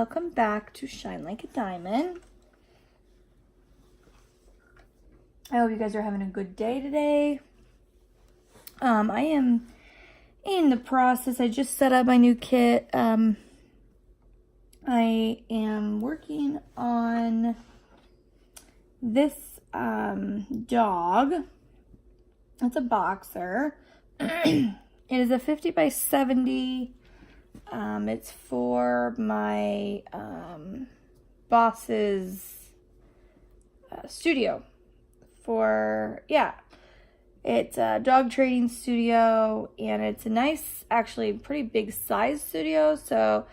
welcome back to Shine Like a Diamond. I hope you guys are having a good day today. I am in the process. I just set up my new kit. I am working on this dog. It's a boxer. It is a 50 by 70. It's for my boss's studio. It's a dog training studio, and it's a nice, actually pretty big size studio. So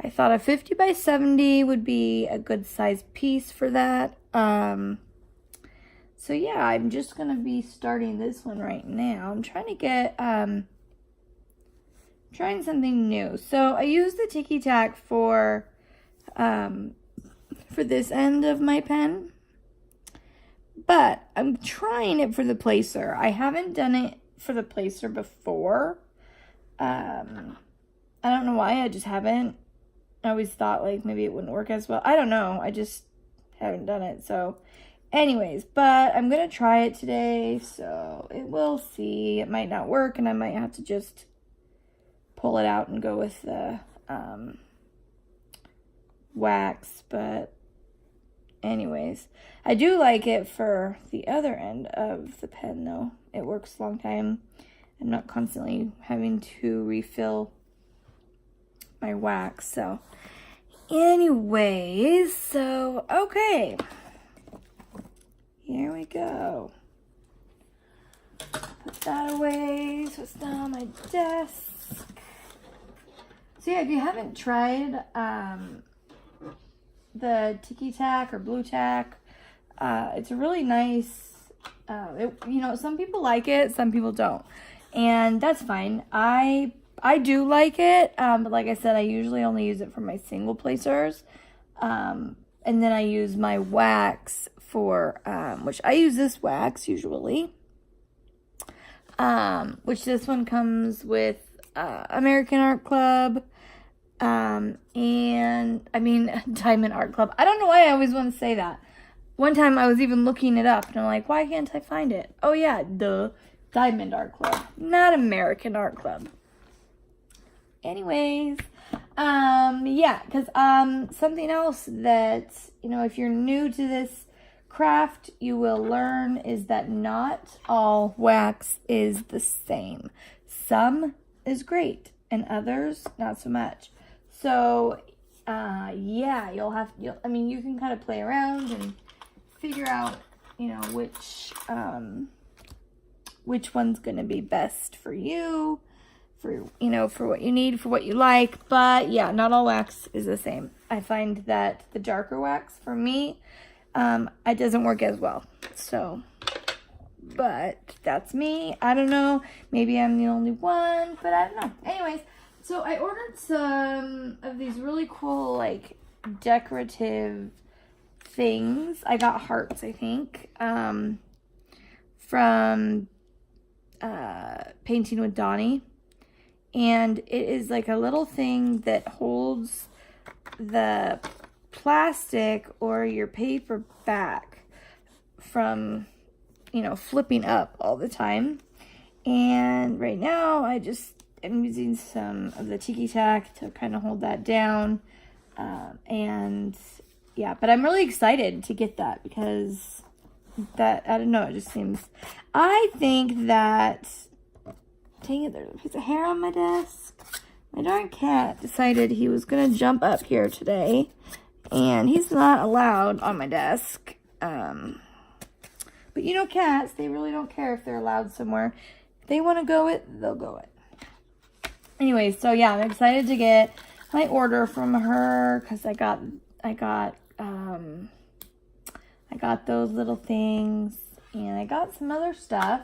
I thought a 50 by 70 would be a good size piece for that. So yeah, I'm just gonna be starting this one right now. I'm trying to get trying something new. So I use the Tiki Tack for this end of my pen, but I'm trying it for the placer. I haven't done it for the placer before. I don't know why, I just haven't. I always thought like maybe it wouldn't work as well. I don't know, I just haven't done it. So anyways, but I'm gonna try it today, so we'll see. It might not work, and I might have to just pull it out and go with the wax. But anyways, I do like it for the other end of the pen though. It works a long time. I'm not constantly having to refill my wax. So anyways, so okay, here we go. Put that away so it's not on my desk. So yeah, if you haven't tried the Tiki Tack or Blue Tack, it's a really nice, some people like it, some people don't. And that's fine. I do like it, but like I said, I usually only use it for my single placers. And then I use my wax for, which I use this wax usually. Which this one comes with American Art Club, and I mean Diamond Art Club. I don't know why I always want to say that. One time I was even looking it up and I'm like, why can't I find it? Oh yeah, the Diamond Art Club, not American Art Club. Anyways, because something else that, if you're new to this craft, you will learn is that not all wax is the same. Some is great and others not so much. So you can kind of play around and figure out which one's going to be best for you, for what you need, for what you like. But yeah, not all wax is the same. I find that the darker wax for me, it doesn't work as well. So, but that's me. I don't know. Maybe I'm the only one, but I don't know. Anyways, so I ordered some of these really cool, like, decorative things. I got hearts, I think, from Painting with Donnie. And it is like a little thing that holds the plastic or your paper back from, flipping up all the time. And right now I just am using some of the Tiki Tack to kind of hold that down. And yeah, but I'm really excited to get that because I don't know, it just seems, I think that, dang it, there's a piece of hair on my desk. My darn cat decided he was going to jump up here today, and he's not allowed on my desk. But cats, they really don't care if they're allowed somewhere. If they want to go it, they'll go it. Anyway, so yeah, I'm excited to get my order from her because I got those little things, and I got some other stuff.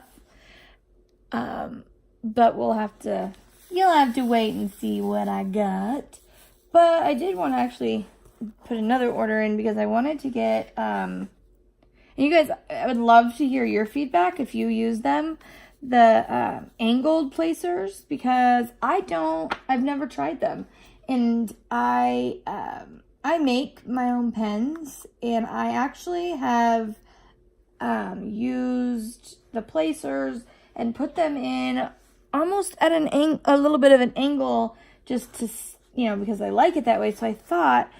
But you'll have to wait and see what I got. But I did want to actually put another order in because I wanted to get, and you guys, I would love to hear your feedback if you use them, the angled placers, because I've never tried them. And I I make my own pens, and I actually have used the placers and put them in almost at a little bit of an angle, just to, because I like it that way. So I thought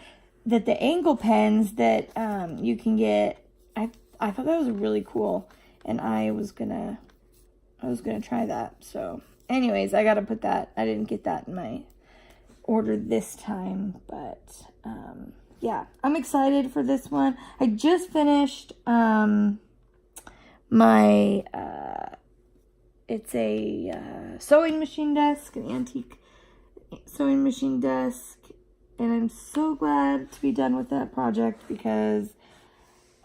that the angle pens that you can get, I thought that was really cool, and I was gonna try that. So anyways, I gotta put that. I didn't get that in my order this time, but yeah, I'm excited for this one. I just finished my it's a sewing machine desk, an antique sewing machine desk, and I'm so glad to be done with that project, because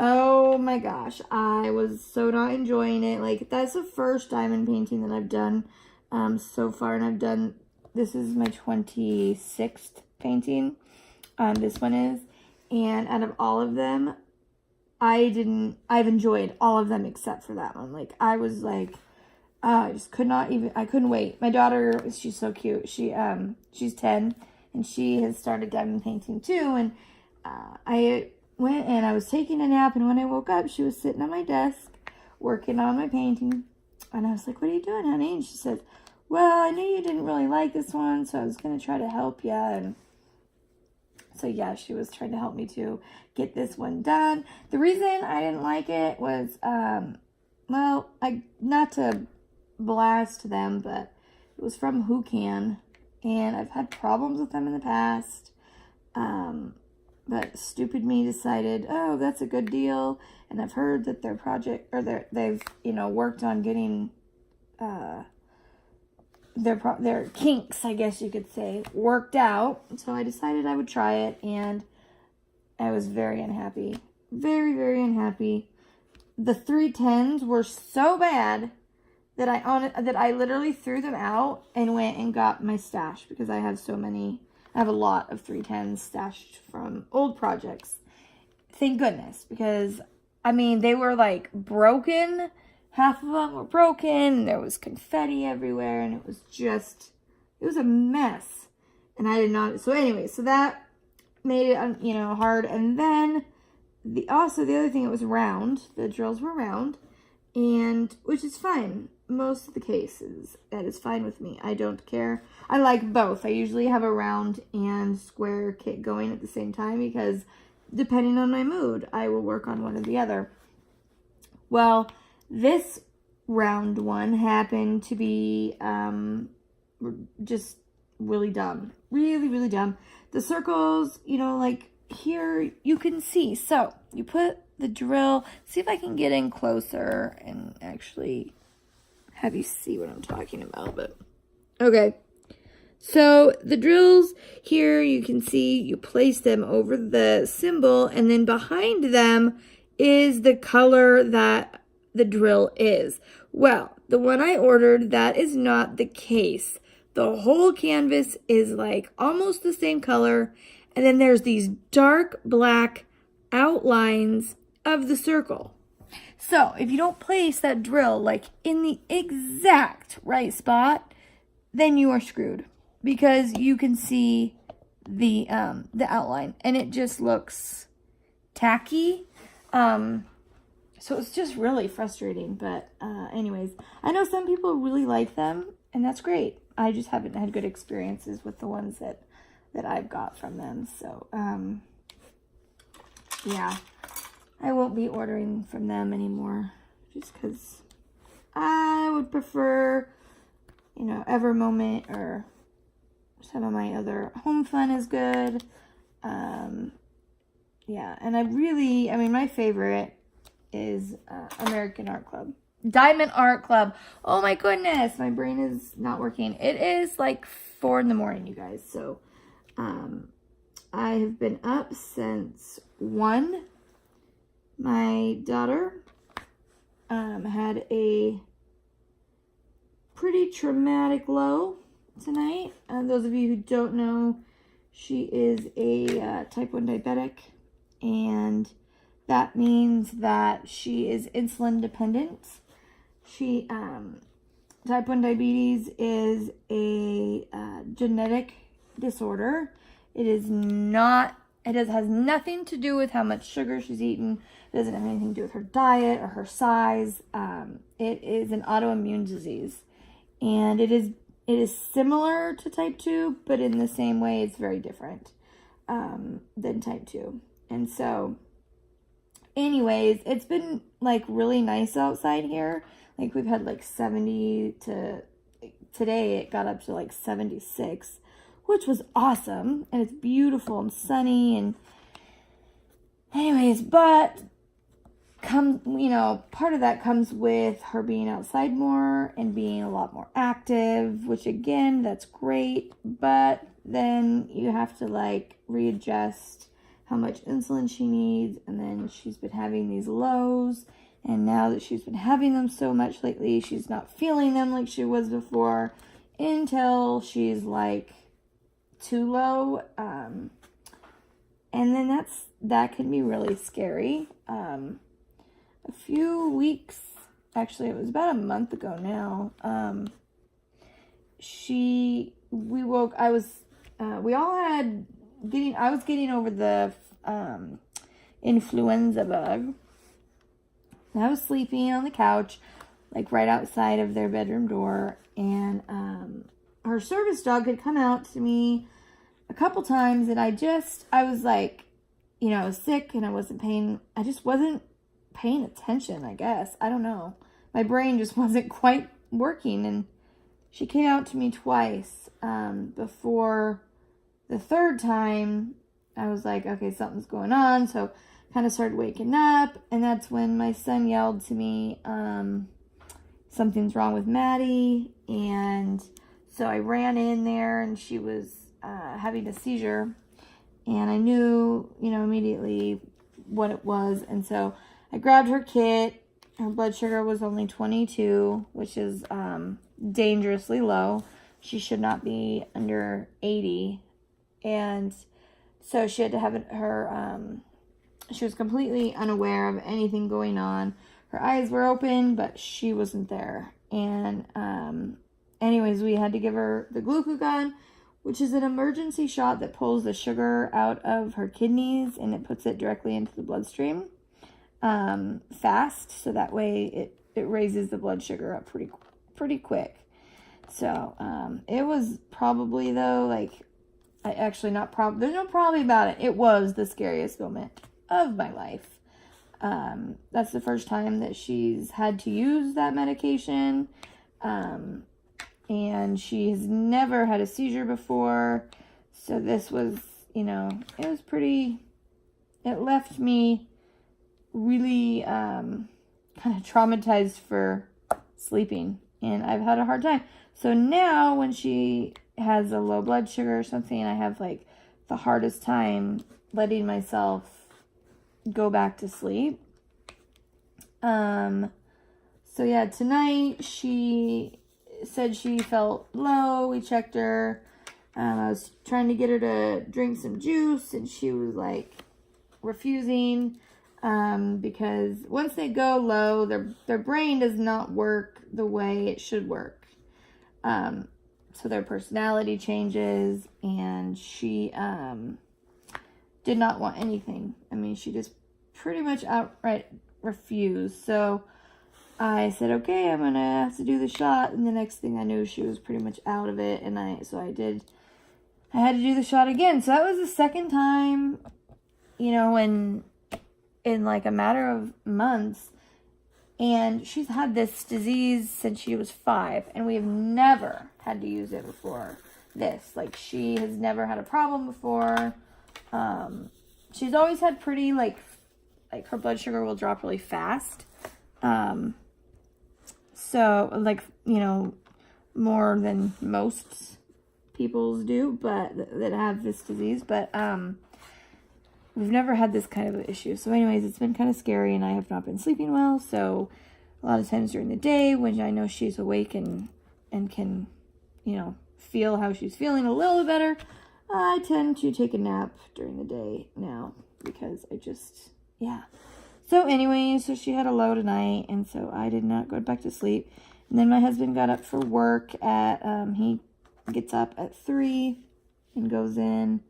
oh my gosh, I was so not enjoying it. Like, that's the first diamond painting that I've done so far, and this is my 26th painting. This one is, and out of all of them, I've enjoyed all of them except for that one. Like, I was like, I just I couldn't wait. My daughter, she's so cute. She's 10, and she has started diamond painting too, and I went and I was taking a nap, and when I woke up, she was sitting at my desk working on my painting, and I was like, "What are you doing, honey?" And she said, "Well, I knew you didn't really like this one, so I was going to try to help you." And so yeah, she was trying to help me to get this one done. The reason I didn't like it was, well, not to blast them, but it was from Who Can, and I've had problems with them in the past. But stupid me decided, oh, that's a good deal, and I've heard that their project, or they've worked on getting their kinks, I guess you could say, worked out. So I decided I would try it, and I was very unhappy. Very, very unhappy. The 310s were so bad that I literally threw them out and went and got my stash, because I have so many. I have a lot of 310s stashed from old projects. Thank goodness, because I mean, they were like broken. Half of them were broken. There was confetti everywhere, and it was a mess. And I did not. So anyway, so that made it, hard. And then the other thing, it was round. The drills were round, and which is fine. Most of the cases, that is fine with me. I don't care. I like both. I usually have a round and square kit going at the same time, because depending on my mood, I will work on one or the other. Well, this round one happened to be just really dumb. Really, really dumb. The circles, like here you can see. So you put the drill, see if I can get in closer and actually have you see what I'm talking about. But okay. So the drills here, you can see you place them over the symbol, and then behind them is the color that the drill is. Well, the one I ordered, that is not the case. The whole canvas is like almost the same color, and then there's these dark black outlines of the circle. So if you don't place that drill like in the exact right spot, then you are screwed, because you can see the outline, and it just looks tacky. So it's just really frustrating. But anyways, I know some people really like them, and that's great. I just haven't had good experiences with the ones that I've got from them. So yeah, I won't be ordering from them anymore, just because I would prefer, Ever Moment, or some of my other Home Fun is good. Yeah, and my favorite is American Art Club. Diamond Art Club. Oh my goodness, my brain is not working. It is like 4 a.m, you guys. So I have been up since 1. My daughter had a pretty traumatic low tonight. Those of you who don't know, she is a type 1 diabetic, and that means that she is insulin dependent. Type 1 diabetes is a genetic disorder. It is not It has nothing to do with how much sugar she's eaten. It doesn't have anything to do with her diet or her size. It is an autoimmune disease. And it is similar to type 2, but in the same way, it's very different than type 2. And so, anyways, it's been like really nice outside here. Like we've had like 70 to, today it got up to like 76, which was awesome. And it's beautiful and sunny. And anyways, but part of that comes with her being outside more and being a lot more active, which again, that's great. But then you have to like readjust how much insulin she needs. And then she's been having these lows. And now that she's been having them so much lately, she's not feeling them like she was before until she's like too low. And then that can be really scary. A few weeks, actually it was about a month ago now, I was getting over the influenza bug. And I was sleeping on the couch, like right outside of their bedroom door, and her service dog had come out to me a couple times, and I was like, I was sick and I just wasn't paying attention, I guess. I don't know. My brain just wasn't quite working, and she came out to me twice. Before the third time, I was like, okay, something's going on, so kind of started waking up, and that's when my son yelled to me, something's wrong with Maddie, and so I ran in there, and she was having a seizure, and I knew, immediately what it was, and so I grabbed her kit. Her blood sugar was only 22, which is dangerously low. She should not be under 80, and so she had to have her, she was completely unaware of anything going on. Her eyes were open, but she wasn't there. And anyways, we had to give her the glucagon, which is an emergency shot that pulls the sugar out of her kidneys and it puts it directly into the bloodstream fast. So that way it raises the blood sugar up pretty quick. So it was probably, though, like, there's no probably about it. It was the scariest moment of my life. That's the first time that she's had to use that medication. And she has never had a seizure before. So this was, it left me really kind of traumatized for sleeping. And I've had a hard time. So now when she has a low blood sugar or something, I have like the hardest time letting myself go back to sleep. So yeah, tonight she said she felt low. We checked her. I was trying to get her to drink some juice, and she was like refusing, because once they go low, their brain does not work the way it should work. So their personality changes, and she did not want anything. I mean, she just pretty much outright refused. So I said, okay, I'm going to have to do the shot. And the next thing I knew, she was pretty much out of it. And I had to do the shot again. So that was the second time, in like a matter of months. And she's had this disease since she was 5. And we have never had to use it before this. Like, she has never had a problem before. She's always had pretty, like her blood sugar will drop really fast. So, like, more than most people's do, but that have this disease. But we've never had this kind of an issue. So anyways, it's been kind of scary, and I have not been sleeping well. So a lot of times during the day when I know she's awake and can, feel how she's feeling a little bit better, I tend to take a nap during the day now because So anyways, so she had a low tonight, and so I did not go back to sleep. And then my husband got up for work he gets up at 3 and goes in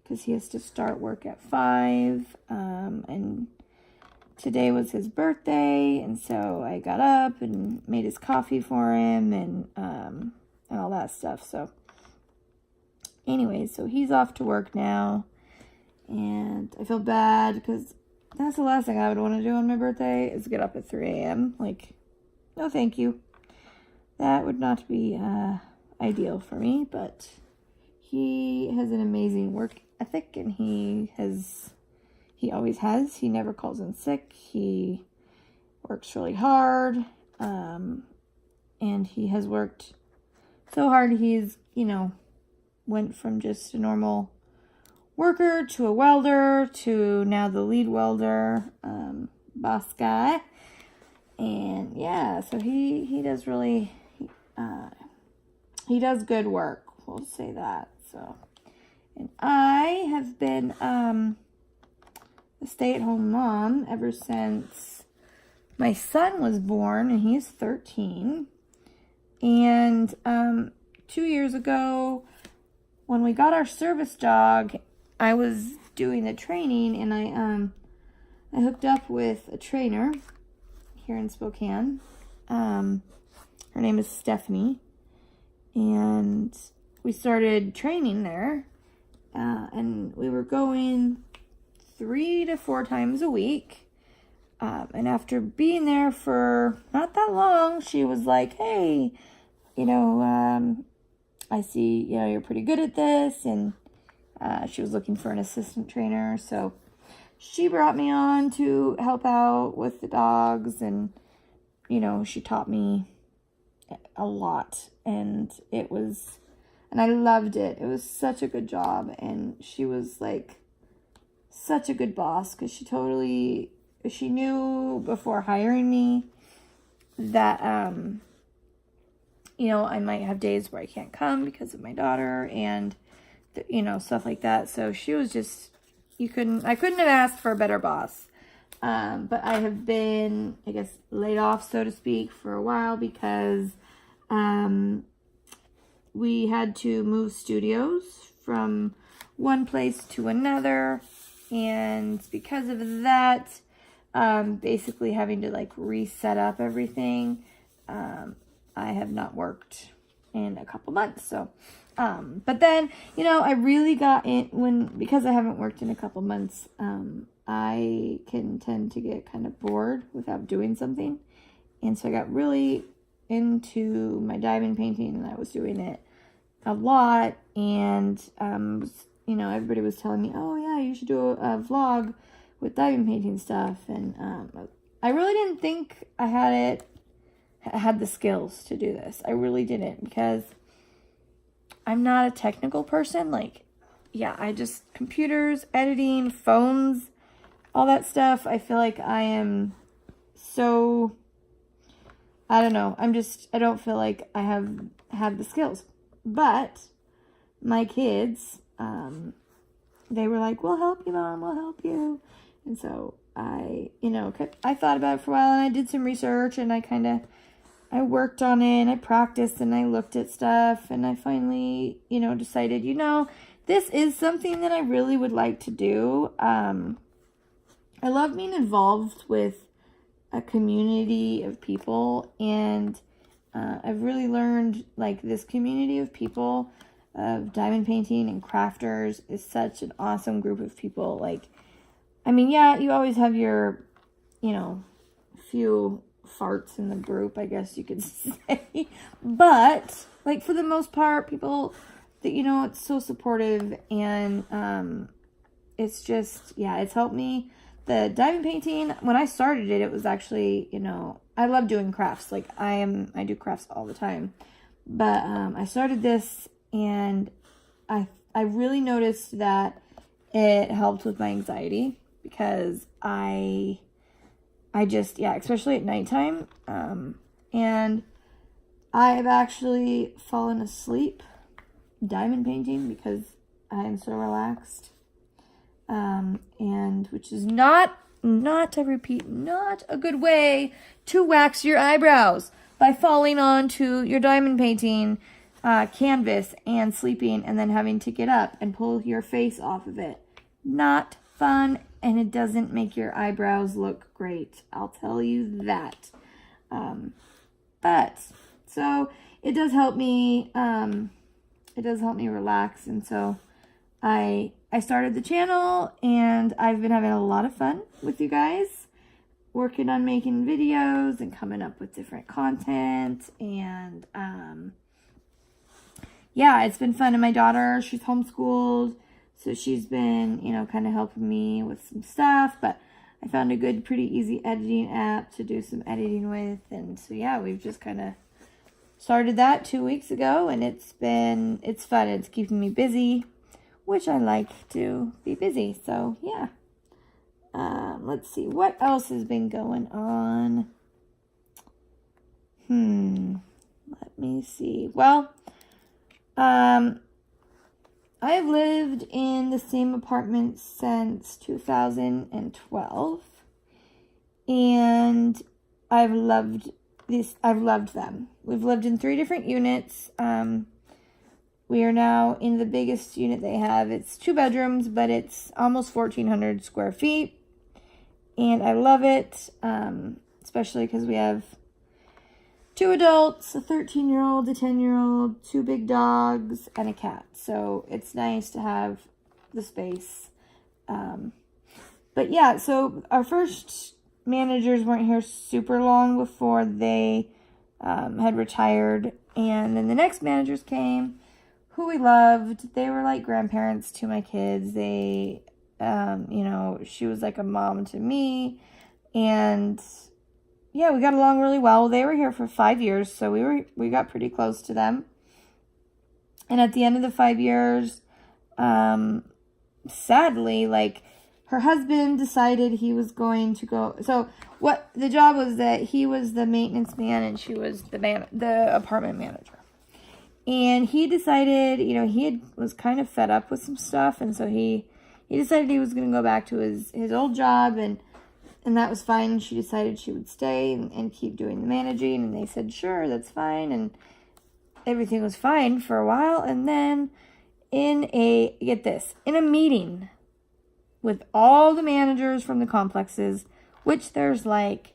because he has to start work at 5. And today was his birthday, and so I got up and made his coffee for him and all that stuff. So anyways, so he's off to work now, and I feel bad because that's the last thing I would want to do on my birthday is get up at 3 a.m. Like, no thank you. That would not be ideal for me, but he has an amazing work ethic, and he always has. He never calls in sick. He works really hard, and he has worked so hard. He's, went from just a normal worker to a welder to now the lead welder, boss guy. And yeah, so he does really, he does good work. We'll say that. So, and I have been a stay-at-home mom ever since my son was born, and he's 13. And 2 years ago, when we got our service dog, I was doing the training, and I hooked up with a trainer here in Spokane. Her name is Stephanie, and we started training there, and we were going 3 to 4 times a week. And after being there for not that long, she was like, hey, I see, you're pretty good at this. And she was looking for an assistant trainer. So she brought me on to help out with the dogs. And, she taught me a lot. And I loved it. It was such a good job. And she was like such a good boss, because she knew before hiring me that, I might have days where I can't come because of my daughter and, stuff like that. So she was just, I couldn't have asked for a better boss. But I have been, I guess, laid off, so to speak, for a while because, we had to move studios from one place to another. And because of that, basically having to reset up everything, I have not worked in a couple months. So, but then, I really got in because I haven't worked in a couple months, I can tend to get kind of bored without doing something. And so I got really into my diamond painting, and I was doing it a lot. And, everybody was telling me, oh yeah, you should do a vlog with diamond painting stuff. And, I really didn't think I had the skills to do this. I really didn't, because I'm not a technical person. I just, computers, editing, phones, all that stuff. I feel like I am so, I don't know. I don't feel like I have the skills. But my kids, they were like, we'll help you, Mom, we'll help you. And so I thought about it for a while, and I did some research, and I worked on it, and I practiced, and I looked at stuff, and I finally, decided, this is something that I really would like to do. I love being involved with a community of people, and I've really learned, this community of people of diamond painting and crafters is such an awesome group of people. You always have your, few farts in the group, I guess you could say. But, for the most part, people that, it's so supportive, and it's just, it's helped me. The diamond painting, when I started it, it was actually, I love doing crafts. I do crafts all the time. But I started this, and I really noticed that it helped with my anxiety, because I just, especially at nighttime, and I've actually fallen asleep diamond painting because I am so relaxed, and which is not to repeat, not a good way to wax your eyebrows by falling onto your diamond painting. canvas and sleeping and then having to get up and pull your face off of it. Not fun, and it doesn't make your eyebrows look great. I'll tell you that. But so it does help me. It does help me relax, and so I started the channel, and I've been having a lot of fun with you guys, working on making videos and coming up with different content, and yeah, it's been fun. And my daughter, she's homeschooled, so she's been, you know, kind of helping me with some stuff, but I found a good, pretty easy editing app to do some editing with, and so yeah, we've just kind of started that 2 weeks ago, and it's fun. It's keeping me busy, which I like to be busy, so yeah. Let's see, what else has been going on? Let me see. Well, I have lived in the same apartment since 2012, and I've loved them. We've lived in 3 different units. We are now in the biggest unit they have. It's 2 bedrooms, but it's almost 1,400 square feet, and I love it, especially because we have 2 adults, a 13-year-old, a 10-year-old, 2 big dogs, and a cat. So it's nice to have the space. But yeah, so our first managers weren't here super long before they had retired. And then the next managers came, who we loved. They were like grandparents to my kids. They, you know, she was like a mom to me. And yeah, we got along really well. They were here for 5 years, so we got pretty close to them. And at the end of the 5 years, sadly, like, her husband decided he was going to go. So what the job was that he was the maintenance man and she was the apartment manager. And he decided, you know, was kind of fed up with some stuff, and so he decided he was going to go back to his old job, and that was fine. She decided she would stay and keep doing the managing, and they said, sure, that's fine, and everything was fine for a while. And then get this, in a meeting with all the managers from the complexes, which there's like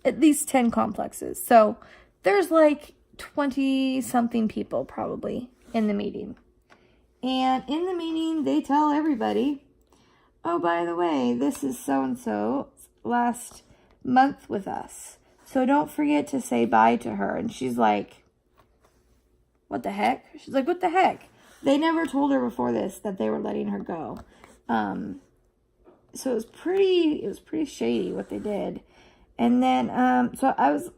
at least 10 complexes. So there's like 20-something people probably in the meeting. And in the meeting, they tell everybody, oh, by the way, this is so-and-so last month with us, so don't forget to say bye to her. And she's like, what the heck? She's like, what the heck? They never told her before this that they were letting her go. So it was pretty shady what they did. And then, so I was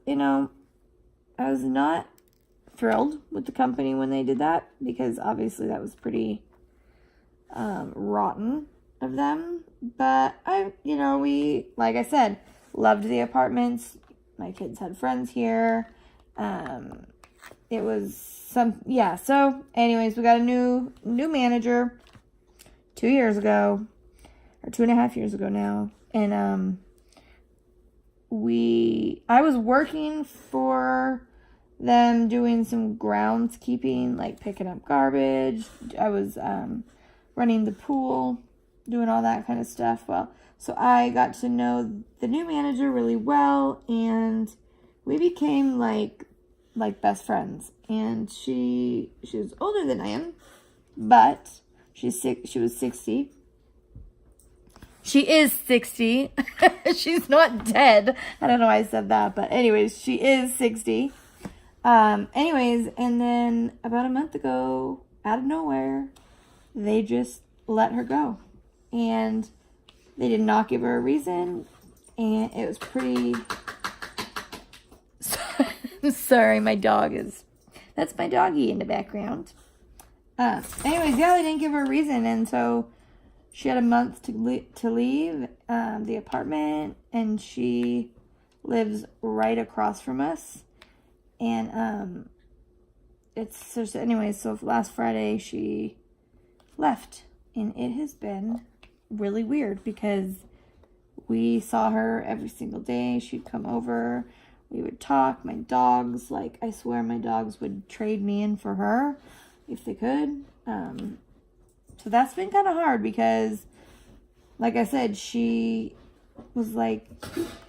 not thrilled with the company when they did that, because obviously that was pretty rotten of them. But we, like I said, loved the apartments. My kids had friends here. It was so anyways, we got a new manager 2 years ago, or 2.5 years ago now. And I was working for them doing some groundskeeping, like picking up garbage. I was running the pool, doing all that kind of stuff. Well, so I got to know the new manager really well, and we became like best friends. And she was older than I am, but she was 60. She is 60. She's not dead. I don't know why I said that, but anyways, she is 60. Anyways, and then about a month ago, out of nowhere, they just let her go. And they did not give her a reason, and it was pretty... Sorry, that's my doggy in the background. Anyways, yeah, they didn't give her a reason, and so she had a month to leave the apartment, and she lives right across from us. And so last Friday she left, and it has been really weird because we saw her every single day. She'd come over. We would talk. My dogs, like, I swear my dogs would trade me in for her if they could. So that's been kind of hard because, like I said, she was like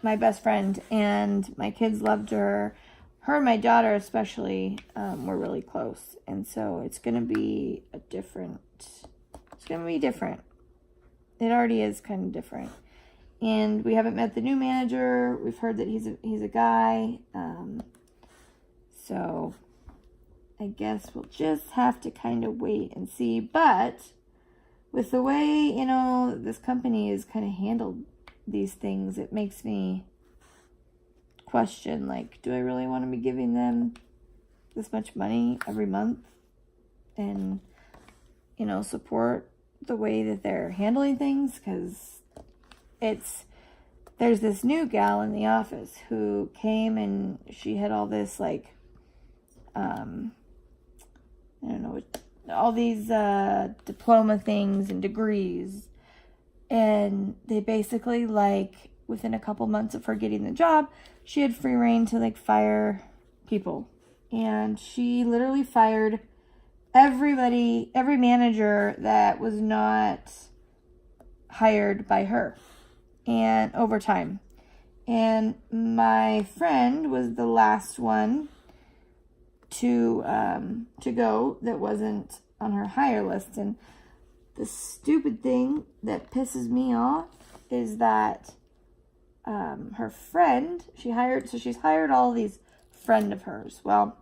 my best friend, and my kids loved her. Her and my daughter especially were really close, and so it's gonna be different. It already is kind of different, and we haven't met the new manager. We've heard that he's a guy, so I guess we'll just have to kind of wait and see. But with the way, you know, this company has kind of handled these things, it makes me question, like, do I really want to be giving them this much money every month and, you know, support the way that they're handling things? Because there's this new gal in the office who came, and she had all this, like, I don't know, all these diploma things and degrees, and they basically, like, within a couple months of her getting the job, she had free reign to, like, fire people, and she literally fired every manager that was not hired by her, and over time. And my friend was the last one to go that wasn't on her hire list. And the stupid thing that pisses me off is that her friend, she's hired all these friend of hers. Well,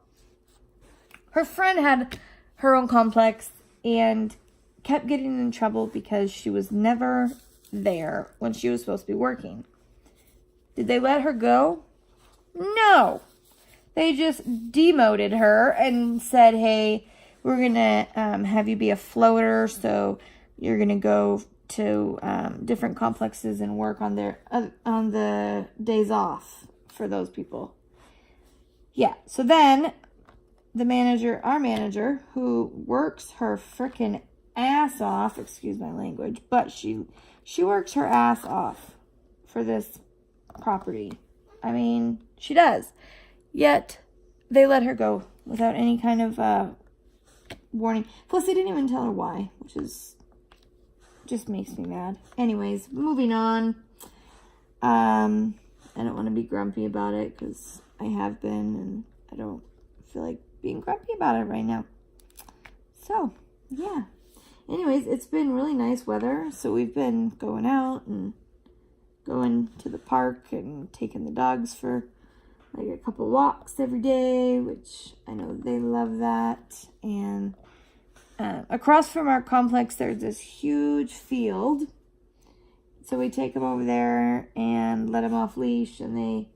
her friend had her own complex and kept getting in trouble because she was never there when she was supposed to be working. Did they let her go? No. They just demoted her and said, hey, we're going to have you be a floater, so you're going to go to different complexes and work on the days off for those people. Yeah, so then our manager, who works her frickin' ass off, excuse my language, but she works her ass off for this property. I mean, she does. Yet, they let her go without any kind of warning. Plus, they didn't even tell her why, which just makes me mad. Anyways, moving on. I don't want to be grumpy about it because I have been, and I don't feel like being grumpy about it right now. So, yeah. Anyways, it's been really nice weather, so we've been going out and going to the park and taking the dogs for like a couple walks every day, which I know they love that. And across from our complex, there's this huge field. So we take them over there and let them off leash, and they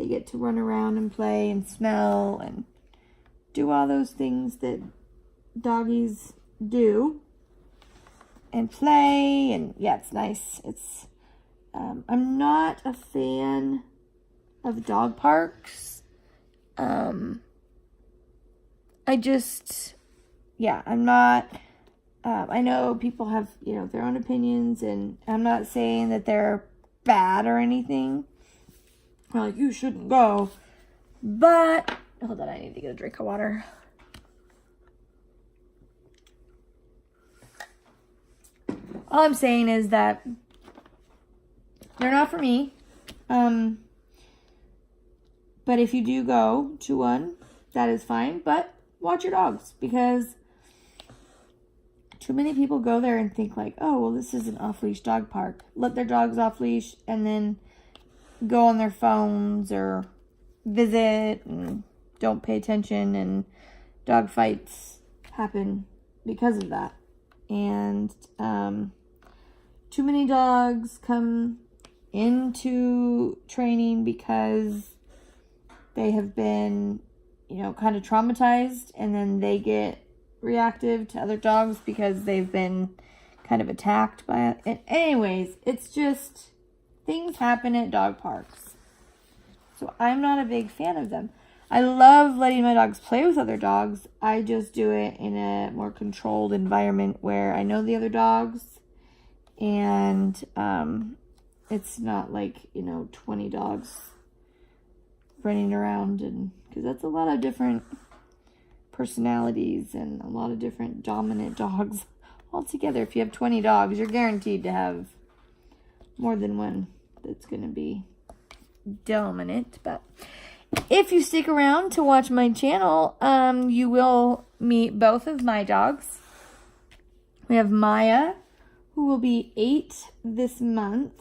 get to run around and play and smell and do all those things that doggies do and play. And yeah, it's nice. I'm not a fan of dog parks. I'm not. I know people have, their own opinions, and I'm not saying that they're bad or anything. Or like, you shouldn't go. But, hold on, I need to get a drink of water. All I'm saying is that they're not for me. But if you do go to one, that is fine. But watch your dogs, because too many people go there and think like, oh, well, this is an off-leash dog park. Let their dogs off-leash and then go on their phones or visit and don't pay attention, and dog fights happen because of that. And too many dogs come into training because they have been, kind of traumatized, and then they get reactive to other dogs because they've been kind of attacked by it. And anyways, it's just things happen at dog parks. So I'm not a big fan of them. I love letting my dogs play with other dogs. I just do it in a more controlled environment where I know the other dogs, and it's not like, 20 dogs running around, and because that's a lot of different personalities and a lot of different dominant dogs altogether. If you have 20 dogs, you're guaranteed to have more than one that's going to be dominant. But if you stick around to watch my channel, you will meet both of my dogs. We have Maya, who will be 8 this month,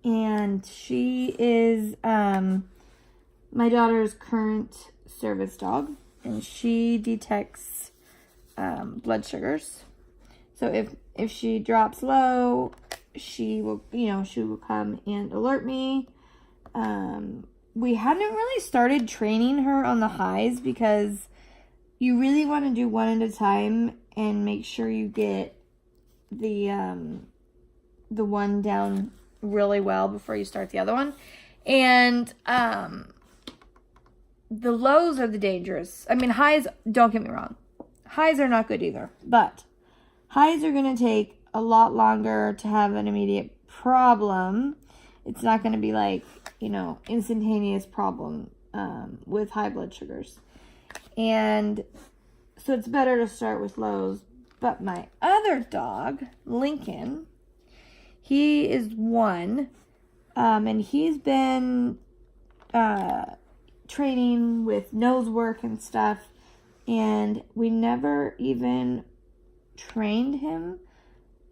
and she is my daughter's current service dog, and she detects blood sugars. So if she drops low, she will come and alert me. We hadn't really started training her on the highs because you really want to do one at a time and make sure you get the one down really well before you start the other one. And the lows are the dangerous. I mean, highs, don't get me wrong, highs are not good either, but highs are going to take a lot longer to have an immediate problem. It's not going to be like, instantaneous problem with high blood sugars. And so it's better to start with lows. But my other dog, Lincoln, he is 1, and he's been training with nose work and stuff, and we never even trained him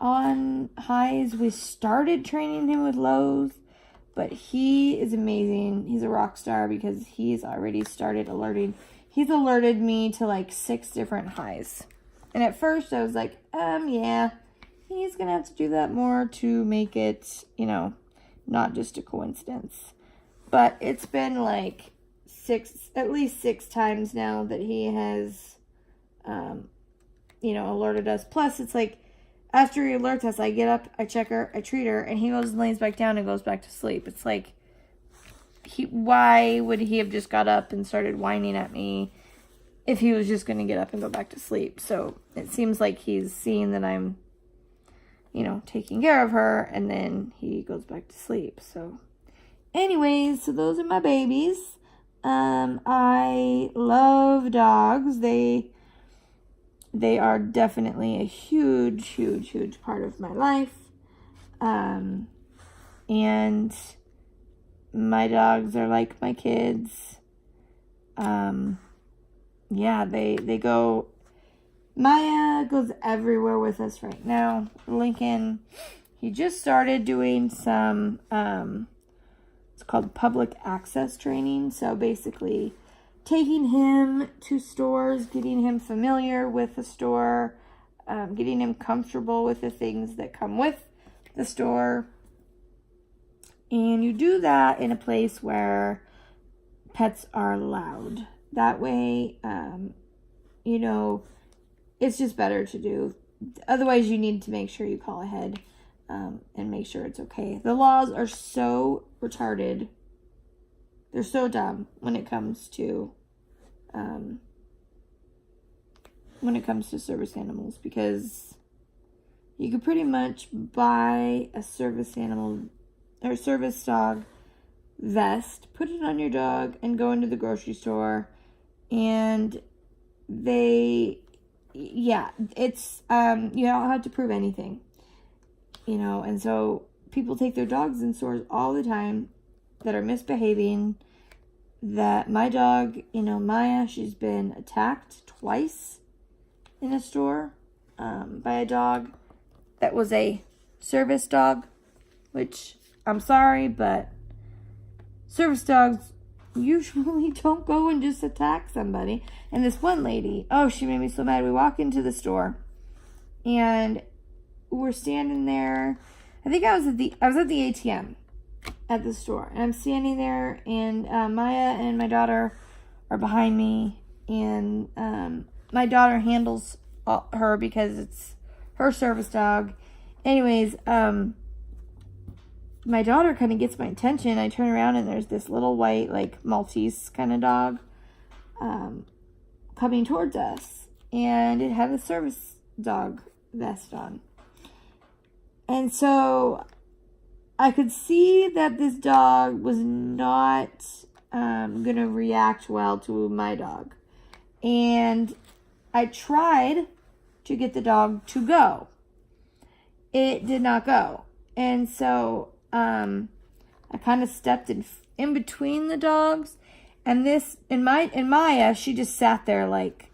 on highs. We started training him with lows, but he is amazing. He's a rock star because he's already started alerting. He's alerted me to like 6 different highs. And at first I was like, yeah, he's going to have to do that more to make it, not just a coincidence. But it's been like at least 6 times now that he has, alerted us. Plus, it's like, after he alerts us, I get up, I check her, I treat her, and he goes and lays back down and goes back to sleep. It's like, why would he have just got up and started whining at me if he was just going to get up and go back to sleep? So it seems like he's seeing that I'm, taking care of her, and then he goes back to sleep. So anyways, so those are my babies. I love dogs. They are definitely a huge, huge, huge part of my life. And my dogs are like my kids. Yeah, they go. Maya goes everywhere with us right now. Lincoln, he just started doing some, it's called public access training. So basically, taking him to stores, getting him familiar with the store, getting him comfortable with the things that come with the store. And you do that in a place where pets are allowed. That way, it's just better to do. Otherwise, you need to make sure you call ahead and make sure it's okay. The laws are so retarded. They're so dumb when it comes to service animals, because you could pretty much buy a service animal or service dog vest, put it on your dog, and go into the grocery store, and it's you don't have to prove anything, and so people take their dogs in stores all the time that are misbehaving. That my dog, Maya, she's been attacked twice in a store by a dog that was a service dog, which I'm sorry, but service dogs usually don't go and just attack somebody. And this one lady, she made me so mad. We walk into the store and we're standing there. I think I was at the ATM at the store, and I'm standing there, and Maya and my daughter are behind me, and my daughter handles her because it's her service dog. Anyways, my daughter kind of gets my attention. I turn around and there's this little white, like Maltese kind of dog coming towards us, and it had a service dog vest on. And so I could see that this dog was not gonna react well to my dog. And I tried to get the dog to go. It did not go. And so I kind of stepped in between the dogs. And Maya, she just sat there like,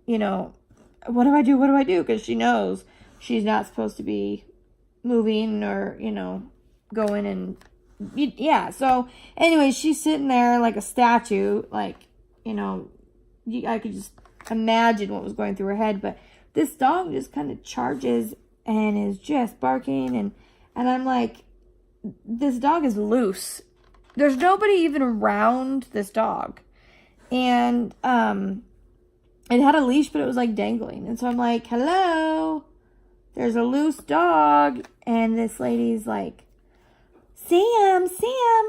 what do I do? What do I do? Because she knows she's not supposed to be moving or, going and, yeah. So anyway, she's sitting there like a statue, like, I could just imagine what was going through her head. But this dog just kind of charges and is just barking. And I'm like, this dog is loose. There's nobody even around this dog. And it had a leash, but it was like dangling. And so I'm like, hello, there's a loose dog. And this lady's like, Sam,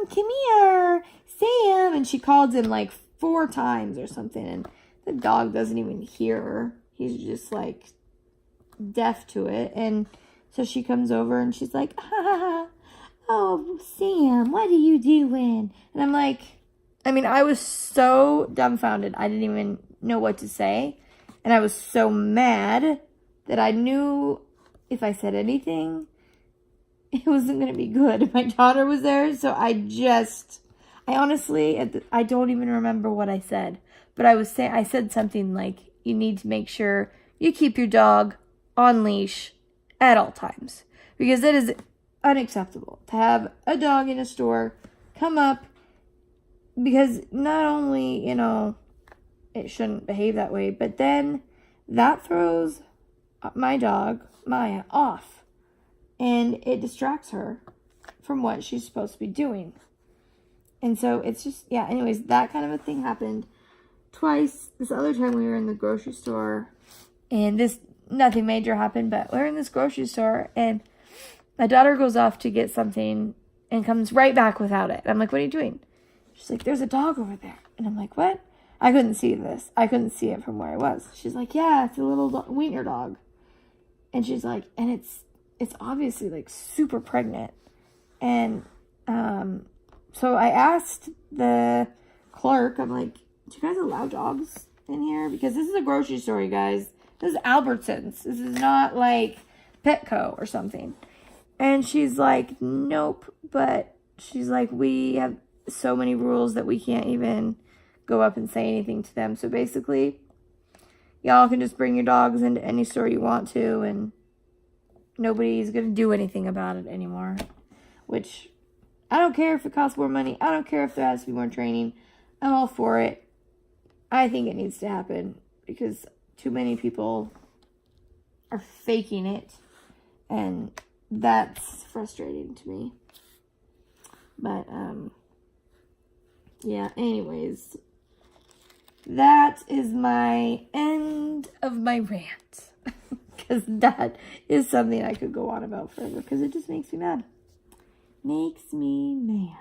come here, Sam. And she called him like 4 times or something. And the dog doesn't even hear her. He's just like deaf to it. And so she comes over and she's like, oh, Sam, what are you doing? And I'm like, I was so dumbfounded. I didn't even know what to say. And I was so mad that I knew if I said anything, it wasn't going to be good. My daughter was there, so I honestly, I don't even remember what I said. But I said something like, you need to make sure you keep your dog on leash at all times. Because it is unacceptable to have a dog in a store come up, because not only, it shouldn't behave that way, but then that throws my dog, Maya, off. And it distracts her from what she's supposed to be doing. And so it's just, yeah, anyways, that kind of a thing happened twice. This other time we were in the grocery store, and nothing major happened, but we're in this grocery store, and my daughter goes off to get something and comes right back without it. I'm like, what are you doing? She's like, there's a dog over there. And I'm like, what? I couldn't see this. I couldn't see it from where I was. She's like, yeah, it's a little wiener dog. And she's like, and it's obviously like super pregnant. And so I asked the clerk, I'm like, do you guys allow dogs in here? Because this is a grocery store, you guys. This is Albertsons. This is not like Petco or something. And she's like, nope. But she's like, we have so many rules that we can't even go up and say anything to them. So basically, y'all can just bring your dogs into any store you want to, and nobody's going to do anything about it anymore. Which, I don't care if it costs more money. I don't care if there has to be more training. I'm all for it. I think it needs to happen because too many people are faking it. And that's frustrating to me. But, yeah, anyways, that is my end of my rant. Because that is something I could go on about forever. Because it just makes me mad. Makes me mad.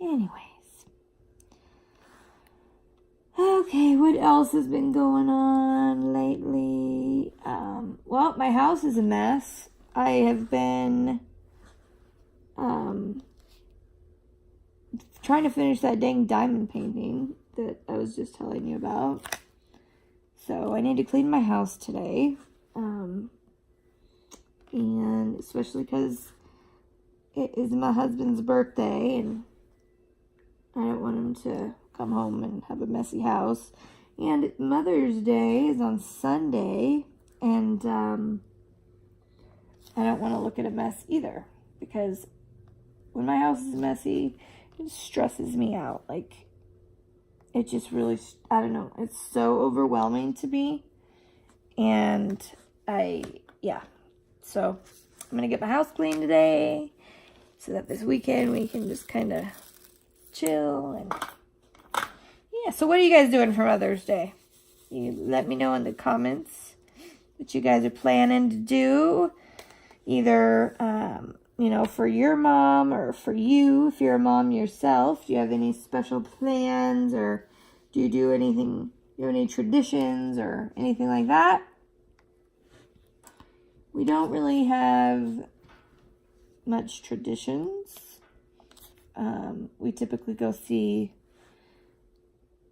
Anyways. Okay, what else has been going on lately? Well, my house is a mess. I have been trying to finish that dang diamond painting that I was just telling you about. So I need to clean my house today. And especially because it is my husband's birthday and I don't want him to come home and have a messy house. And Mother's Day is on Sunday, and I don't want to look at a mess either, because when my house is messy, it stresses me out. Like, it just really, I don't know, it's so overwhelming to me. And so I'm going to get my house clean today so that this weekend we can just kind of chill. And yeah, so what are you guys doing for Mother's Day? You let me know in the comments what you guys are planning to do. Either, for your mom or for you, if you're a mom yourself. Do you have any special plans, or do you do anything, any traditions or anything like that? We don't really have much traditions. We typically go see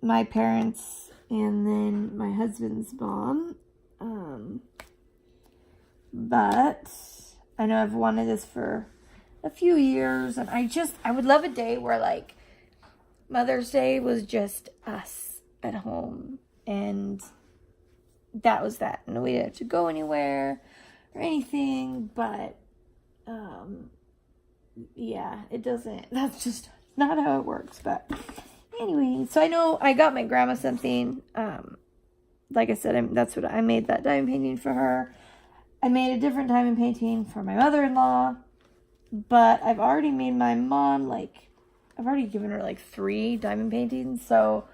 my parents and then my husband's mom. But I know I've wanted this for a few years, and I would love a day where, like, Mother's Day was just us at home, and that was that. And we didn't have to go anywhere or anything, but, yeah, that's just not how it works. But anyway, so I know I got my grandma something. Like I said, that's what I made, that diamond painting for her. I made a different diamond painting for my mother-in-law, but I've already made my mom, I've already given her 3 diamond paintings, so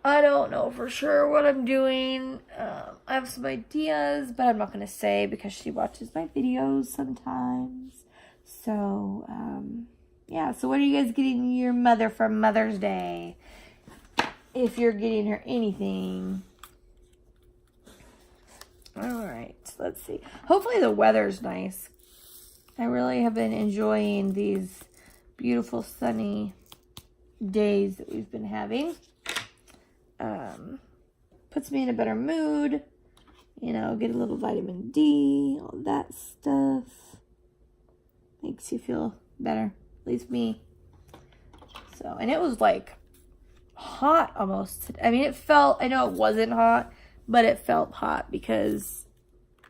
I don't know for sure what I'm doing. I have some ideas, but I'm not going to say because she watches my videos sometimes. So, yeah, so what are you guys getting your mother for Mother's Day? If you're getting her anything. Alright, let's see. Hopefully the weather's nice. I really have been enjoying these beautiful sunny days that we've been having. Puts me in a better mood. You know, get a little vitamin D, all that stuff. Makes you feel better. At least me. So, and it was hot almost. I mean, I know it wasn't hot, but it felt hot because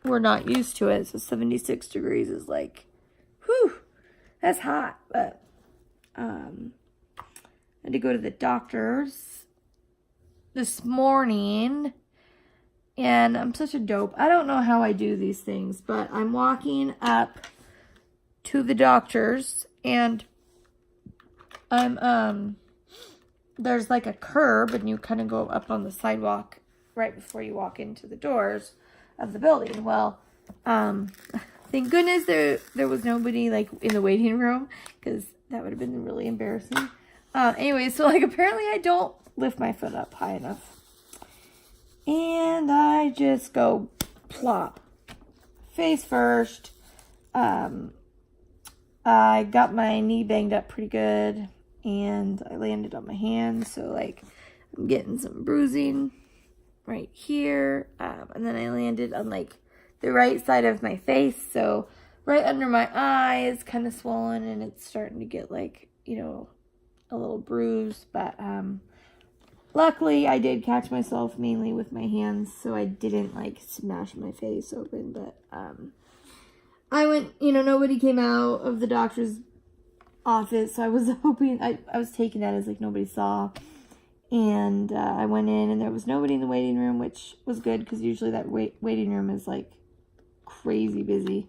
we're not used to it. So 76 degrees is whew, that's hot. But I had to go to the doctor's this morning, and I'm such a dope. I don't know how I do these things, but I'm walking up to the doctor's, and I'm there's a curb, and you kind of go up on the sidewalk right before you walk into the doors of the building. Well, thank goodness there was nobody in the waiting room, because that would have been really embarrassing. Anyway, so apparently I don't lift my foot up high enough, and I just go plop face first. I got my knee banged up pretty good, and I landed on my hand, so I'm getting some bruising right here, and then I landed on the right side of my face, so right under my eye is kind of swollen, and it's starting to get a little bruise, but luckily I did catch myself mainly with my hands, so I didn't smash my face open. But I went, nobody came out of the doctor's office, so I was hoping, I was taking that as nobody saw. And I went in, and there was nobody in the waiting room, which was good, because usually that waiting room is crazy busy.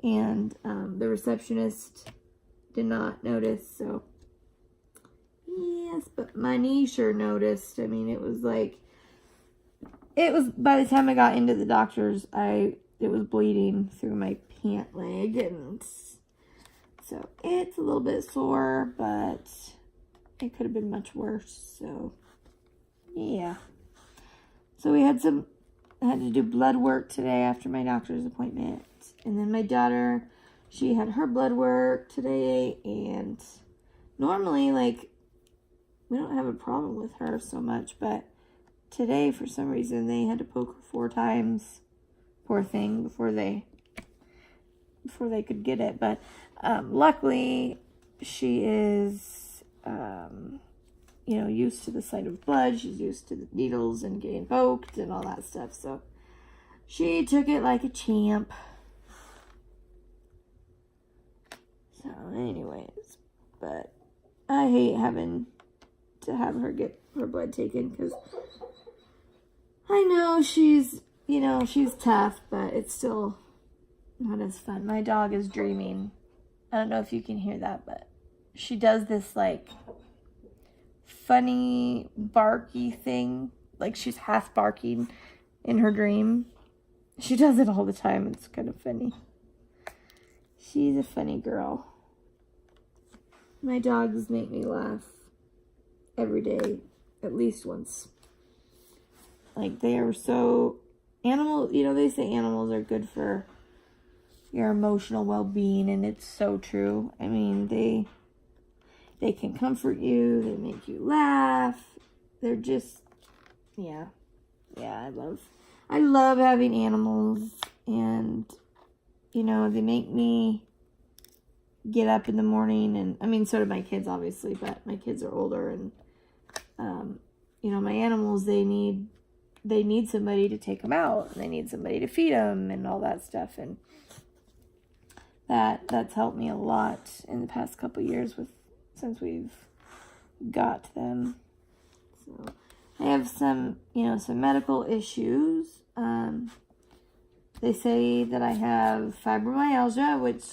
And the receptionist did not notice, so yes, but my knee sure noticed. I mean, it was by the time I got into the doctor's, it was bleeding through my pant leg, and so it's a little bit sore, but it could have been much worse. So yeah, so I had to do blood work today after my doctor's appointment, and then my daughter, she had her blood work today, and normally we don't have a problem with her so much, but today for some reason they had to poke her 4 times, poor thing, before they could get it. But luckily she is used to the sight of blood. She's used to the needles and getting poked and all that stuff, so she took it like a champ. So anyways, but I hate having to have her get her blood taken, because I know she's tough, but it's still not as fun. My dog is dreaming. I don't know if you can hear that, but she does this funny barky thing, she's half barking in her dream. She does it all the time. It's kind of funny. She's a funny girl. My dogs make me laugh every day, at least once. They are so they say animals are good for your emotional well-being, and it's so true. I mean, they can comfort you, they make you laugh. They're just, yeah, I love having animals, and you know, they make me get up in the morning, and I mean, so do my kids, obviously, but my kids are older, and you know, my animals, they need somebody to take them out, and they need somebody to feed them and all that stuff, and that's helped me a lot in the past couple years since we've got them. So I have some medical issues. They say that I have fibromyalgia, which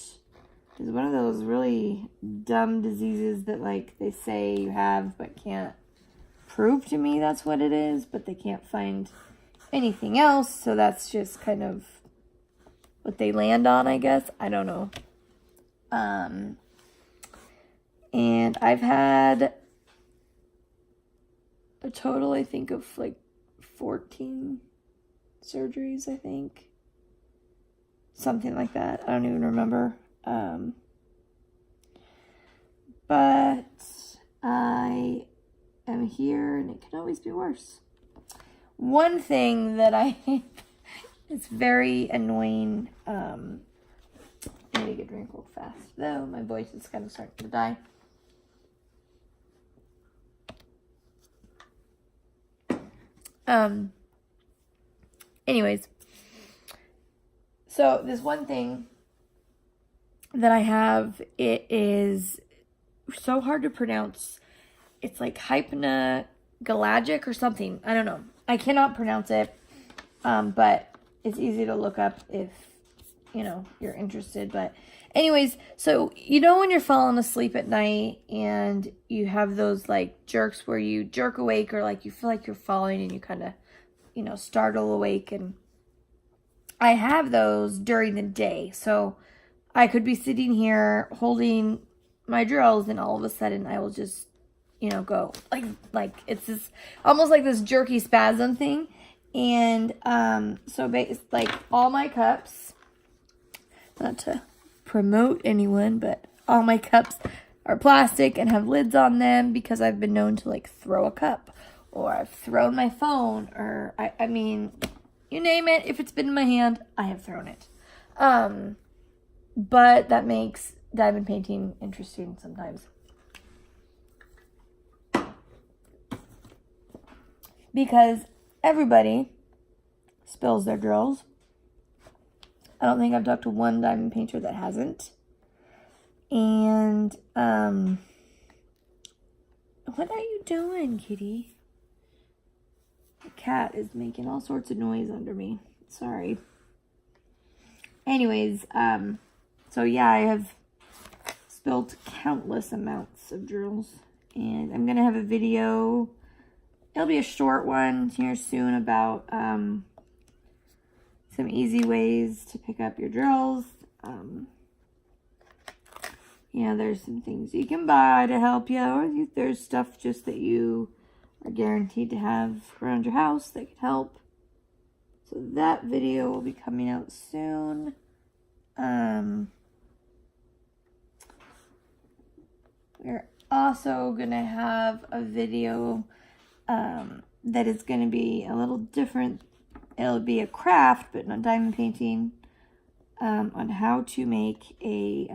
is one of those really dumb diseases that, like, they say you have but can't prove to me that's what it is, but they can't find anything else, so that's just kind of what they land on, I guess. I don't know. And I've had a total, I think, of like 14 surgeries, I think. Something like that. I don't even remember. But I am here, and it can always be worse. One thing that it's very annoying. I need to get a drink real fast, though. My voice is kind of starting to die. Anyways, so this one thing that I have, it is so hard to pronounce. It's like hypnagalagic or something. I don't know. I cannot pronounce it, but it's easy to look up if, you know, you're interested. But anyways, so, you know, when you're falling asleep at night and you have those like jerks where you jerk awake, or like you feel like you're falling and you kind of, you know, startle awake, and I have those during the day. So I could be sitting here holding my drills, and all of a sudden I will just, you know, go like it's this almost like this jerky spasm thing. And so like all my cups, not to promote anyone, but all my cups are plastic and have lids on them, because I've been known to like throw a cup, or I've thrown my phone, or I mean, you name it. If it's been in my hand, I have thrown it. But that makes diamond painting interesting sometimes, because everybody spills their drills. I don't think I've talked to one diamond painter that hasn't. And what are you doing, kitty? The cat is making all sorts of noise under me. Sorry. Anyways, so yeah, I have spilled countless amounts of drills, and I'm gonna have a video. It'll be a short one here soon about some easy ways to pick up your drills. Yeah, there's some things you can buy to help you, or there's stuff just that you are guaranteed to have around your house that can help. So that video will be coming out soon. We're also gonna have a video that is gonna be a little different. It'll be a craft, but not diamond painting, on how to make a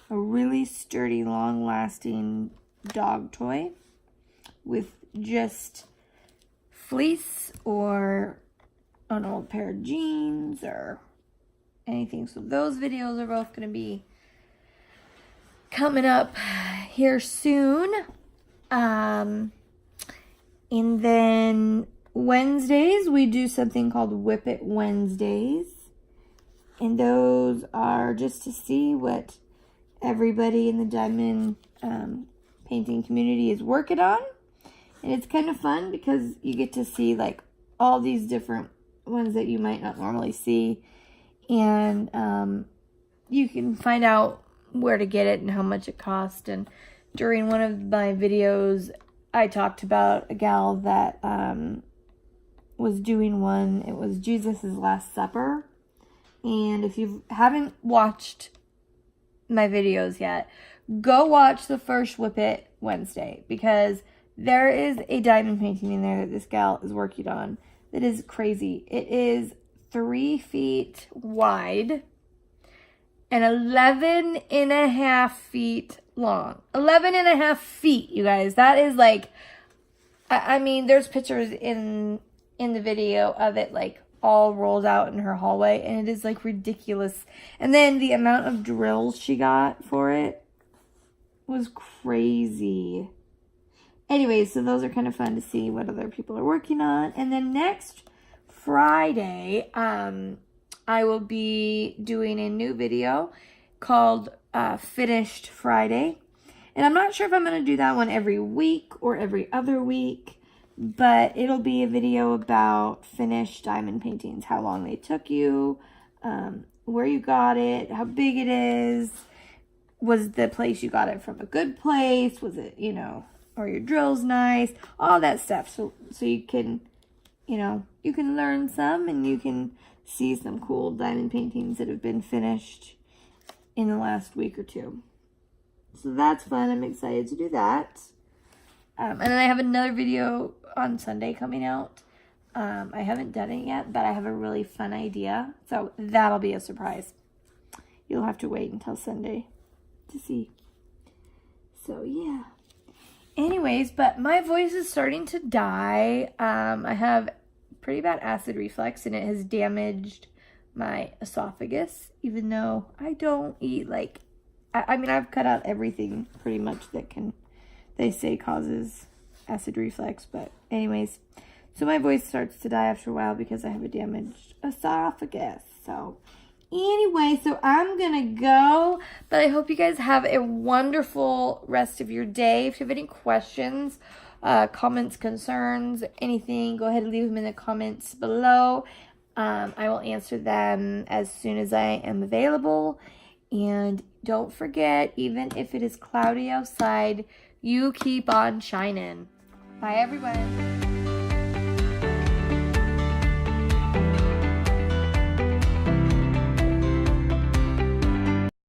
really sturdy, long-lasting dog toy with just fleece or an old pair of jeans or anything. So those videos are both going to be coming up here soon. And then Wednesdays, we do something called Whip It Wednesdays. And those are just to see what everybody in the diamond painting community is working on. And it's kind of fun because you get to see like all these different ones that you might not normally see. And you can find out where to get it and how much it costs. And during one of my videos, I talked about a gal that was doing one. It was Jesus' Last Supper. And if you haven't watched my videos yet, go watch the first Whip It Wednesday, because there is a diamond painting in there that this gal is working on that is crazy. It is 3 feet wide and 11.5 feet long. 11.5 feet, you guys. That is like, I mean, there's pictures in the video of it like all rolled out in her hallway, and it is like ridiculous. And then the amount of drills she got for it was crazy. Anyway, so those are kind of fun to see what other people are working on. And then next Friday, I will be doing a new video called Finished Friday. And I'm not sure if I'm going to do that one every week or every other week, but it'll be a video about finished diamond paintings, how long they took you, where you got it, how big it is, was the place you got it from a good place, was it, you know, or your drill's nice, all that stuff. So you can, you know, you can learn some, and you can see some cool diamond paintings that have been finished in the last week or two. So that's fun. I'm excited to do that. And then I have another video on Sunday coming out. I haven't done it yet, but I have a really fun idea. So that'll be a surprise. You'll have to wait until Sunday to see. So yeah. Anyways, but my voice is starting to die. I have pretty bad acid reflux, and it has damaged my esophagus, even though I don't eat like, I mean, I've cut out everything pretty much that they say causes acid reflux. But anyways, so my voice starts to die after a while because I have a damaged esophagus. So anyway, so I'm gonna go, but I hope you guys have a wonderful rest of your day. If you have any questions, comments, concerns, anything, go ahead and leave them in the comments below. I will answer them as soon as I am available. And don't forget, even if it is cloudy outside, you keep on shining. Bye, everyone.